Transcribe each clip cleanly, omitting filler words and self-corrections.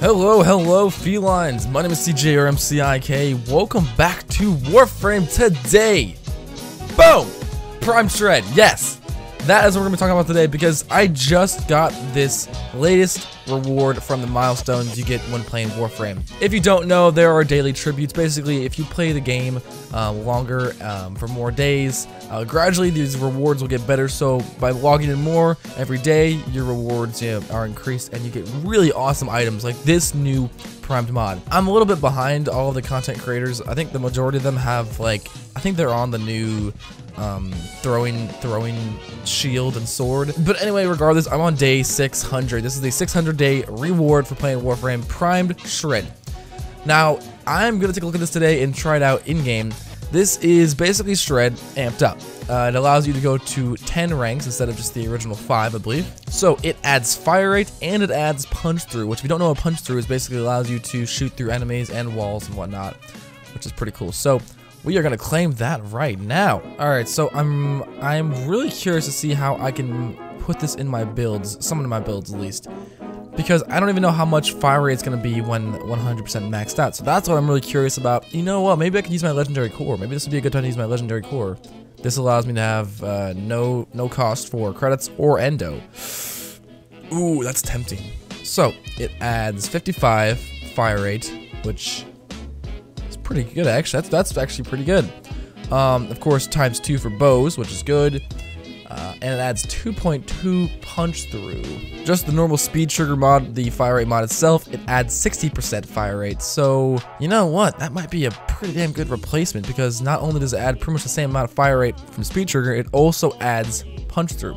Hello, felines. My name is CJ or M.C.I.K. Welcome back to Warframe today. Boom! Prime Shred, yes! That is what we're going to be talking about today because I just got this latest reward from the milestones you get when playing Warframe. If you don't know, there are daily tributes. Basically, if you play the game longer, for more days, gradually these rewards will get better. So by logging in more every day, your rewards are increased and you get really awesome items like this new primed mod. I'm a little bit behind all of the content creators. I think the majority of them have I think they're on the new throwing shield and sword. But anyway, regardless, I'm on day 600. This is the 600-day reward for playing Warframe Primed Shred. Now, I'm gonna take a look at this today and try it out in-game. This is basically Shred amped up. It allows you to go to 10 ranks instead of just the original 5, I believe. So it adds fire rate and it adds punch through, which if you don't know what punch through is, basically allows you to shoot through enemies and walls and whatnot, which is pretty cool. So we are gonna claim that right now. All right, so I'm really curious to see how I can put this in my builds, some of my builds at least, because I don't even know how much fire rate it's gonna be when 100% maxed out. So that's what I'm really curious about. You know what? Maybe I could use my legendary core. Maybe this would be a good time to use my legendary core. This allows me to have no cost for credits or endo. Ooh, that's tempting. So it adds 55 fire rate, which pretty good actually. That's actually pretty good. Of course, times 2 for bows, which is good, and it adds 2.2 punch through. Just the normal speed trigger mod, the fire rate mod itself, it adds 60% fire rate. So you know what? That might be a pretty damn good replacement because not only does it add pretty much the same amount of fire rate from speed trigger, it also adds punch through.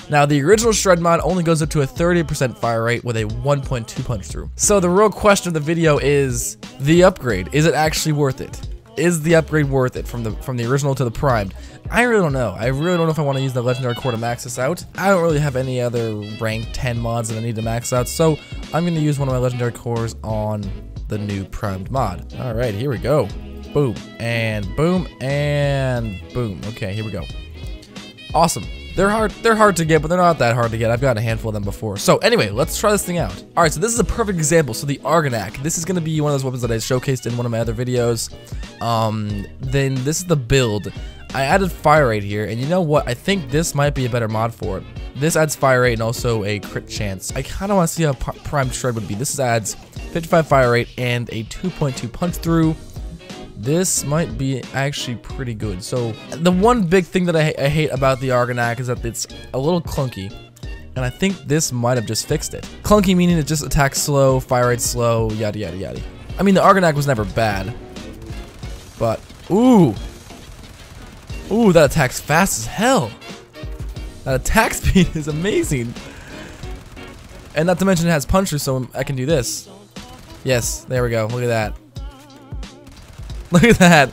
Now, the original Shred mod only goes up to a 30% fire rate with a 1.2 punch through. So the real question of the video is the upgrade. Is it actually worth it? Is the upgrade worth it from the original to the primed? I really don't know. I really don't know if I want to use the legendary core to max this out. I don't really have any other rank 10 mods that I need to max out, so I'm going to use one of my legendary cores on the new primed mod. All right, here we go. Boom and boom and boom. Okay, here we go. Awesome. They're hard to get, but they're not that hard to get. I've gotten a handful of them before. So anyway, let's try this thing out. All right, so this is a perfect example. So the Argonac, this is gonna be one of those weapons that I showcased in one of my other videos. Then this is the build. I added fire rate here, and you know what? I think this might be a better mod for it. This adds fire rate and also a crit chance. I kind of want to see how Primed Shred would be. This adds 55 fire rate and a 2.2 punch through. This might be actually pretty good. So the one big thing that I hate about the Argonac is that it's a little clunky, and I think this might have just fixed it. Clunky meaning it just attacks slow, fire rate slow, yada yada yada. I mean, the Argonac was never bad, but ooh, that attacks fast as hell. That attack speed is amazing, and not to mention it has punches, so I can do this. Yes, there we go. Look at that. Look at that.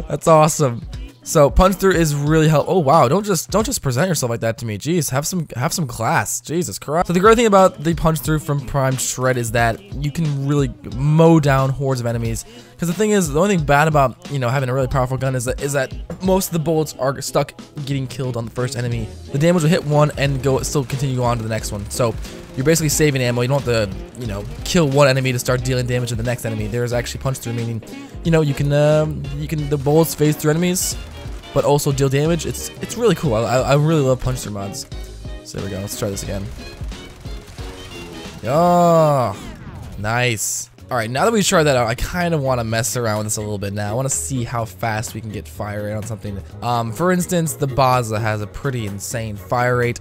That's awesome. So punch through is really helpful. Oh wow, don't just present yourself like that to me. Jeez, have some class. Jesus Christ. So the great thing about the punch through from Primed Shred is that you can really mow down hordes of enemies. Because the thing is, the only thing bad about having a really powerful gun is that most of the bullets are stuck getting killed on the first enemy. The damage will hit one and still continue on to the next one. So you're basically saving ammo. You don't have to kill one enemy to start dealing damage to the next enemy. There's actually punch through, meaning you can the bullets phase through enemies, but also deal damage. It's really cool. I really love punch through mods. So there we go. Let's try this again. Oh, nice. All right, now that we've tried that out, I kind of want to mess around with this a little bit now. I want to see how fast we can get fire rate on something. For instance, the Baza has a pretty insane fire rate.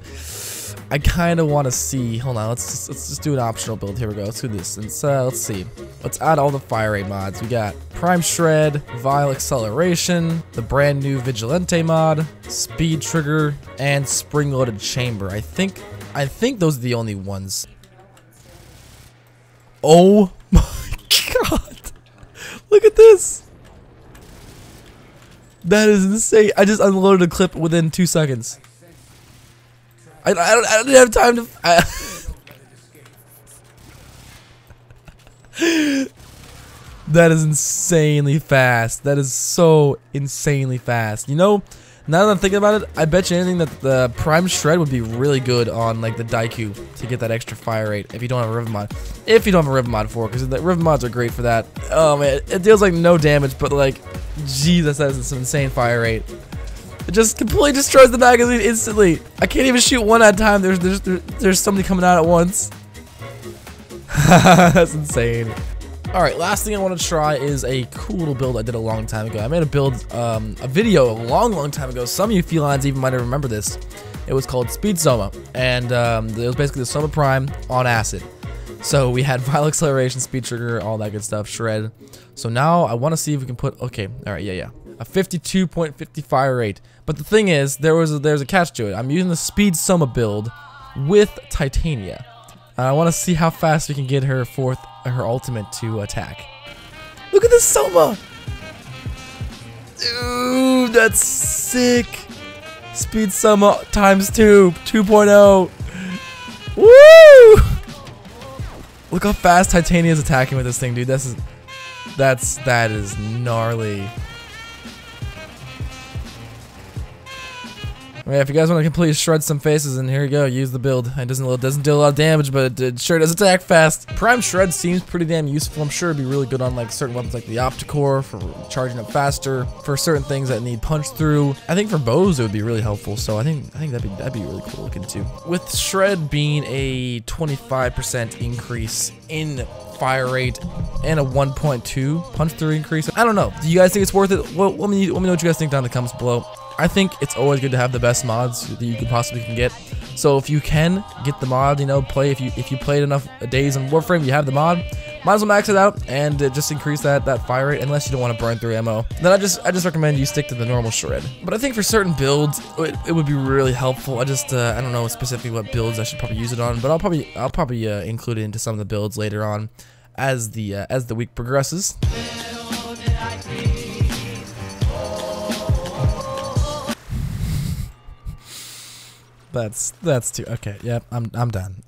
I kind of want to see. Hold on, let's just do an optional build. Here we go. Let's do this. And let's see. Let's add all the fire rate mods. We got Prime Shred, Vile Acceleration, the brand new Vigilante mod, Speed Trigger, and Spring Loaded Chamber. I think those are the only ones. Oh my god! Look at this. That is insane. I just unloaded a clip within 2 seconds. I don't have time to. That is insanely fast. That is so insanely fast. Now Now that I'm thinking about it, I bet you anything that the Prime Shred would be really good on like the Daiku to get that extra fire rate if you don't have a ribbon mod. If you don't have a ribbon mod for it, because the ribbon mods are great for that. Oh man, it deals like no damage, but like, Jesus, that is some insane fire rate. It just completely destroys the magazine instantly. I can't even shoot one at a time. There's somebody coming out at once. That's insane. Alright, last thing I want to try is a cool little build I did a long time ago. I made a build, a video a long time ago. Some of you felines even might remember this. It was called Speed Soma, and it was basically the Soma Prime on acid. So we had viral acceleration, speed trigger, all that good stuff, shred. So now I want to see if we can put, okay, alright, yeah. A 52.50 fire rate. But the thing is, there's a catch to it. I'm using the Speed Soma build with Titania. I want to see how fast we can get her her ultimate to attack. Look at this Soma! Dude, that's sick! Speed Soma times 2.0. Woo! Look how fast Titania is attacking with this thing, dude. That is gnarly. Yeah, if you guys want to completely shred some faces, and here you go, use the build. It doesn't do a lot of damage, but it sure does attack fast. Prime Shred seems pretty damn useful. I'm sure it'd be really good on like certain weapons like the Opticore for charging up faster, for certain things that need punch through. I think for bows it would be really helpful. So I think that'd be really cool to look into. With Shred being a 25% increase in fire rate and a 1.2 punch through increase, I don't know. Do you guys think it's worth it? Well, let me know what you guys think down in the comments below. I think it's always good to have the best mods that you can get. So if you can get the mod, you know, play if you played enough days on Warframe, you have the mod, might as well max it out and just increase that fire rate, unless you don't want to burn through ammo. Then I just recommend you stick to the normal shred. But I think for certain builds it would be really helpful. I don't know specifically what builds I should probably use it on, but I'll probably include it into some of the builds later on as the week progresses. That's too okay. Yep, I'm done.